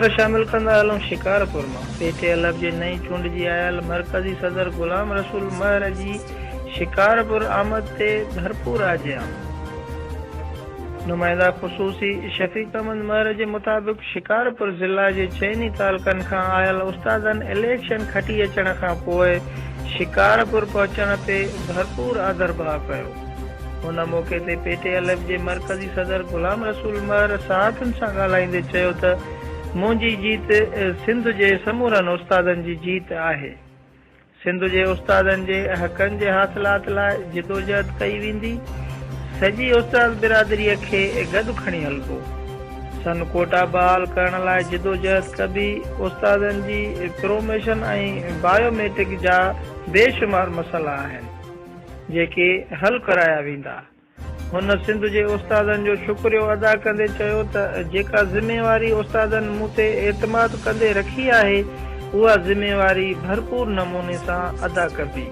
ख़बर शामिल कंदा हलूं शिकारपुर मां। PTLF जे नई चूंडिजी आयल मरकज़ी सदर गुलाम रसूल महर जी शिकारपुर आमद ते भरपूर आजियां। नुमाइंदा ख़ुसूसी शफ़ीक अहमद महर जे मुताबिक़ शिकारपुर ज़िला जे चइनी तालुक़नि खां आयल उस्तादनि इलेक्शन खटी अचण खां पोइ शिकारपुर पहुचण ते भरपूर आदर भाव कयो। हुन मौक़े ते PTLF जे मरकज़ी सदर गुलाम रसूल महर सहाफ़ियुनि सां ॻाल्हाईंदे चयो त मुंहिंजी जीत सिंध जे समूरनि उस्तादनि जी जीत आहे। सिंध जे उस्तादनि जे हक़नि जे हासिलात लाइ जिदोजहद कई वेंदी। सॼी उस्ताद बिरादरीअ खे गॾु खणी हलबो। सन कोटा बहाल करण लाइ जिदोजहद कबी। उस्तादनि जी प्रोमोशन ऐं बायोमेट्रिक जा बेशुमार मसइला आहिनि जेके हल कराया वेंदा। हुन सिंध जे उस्तादनि जो शुक्रियो अदा कंदे चयो त जेका ज़िम्मेवारी उस्तादनि मूं ते एतमाद कंदे रखी आहे उहा ज़िम्मेवारी भरपूर नमूने सां अदा कबी।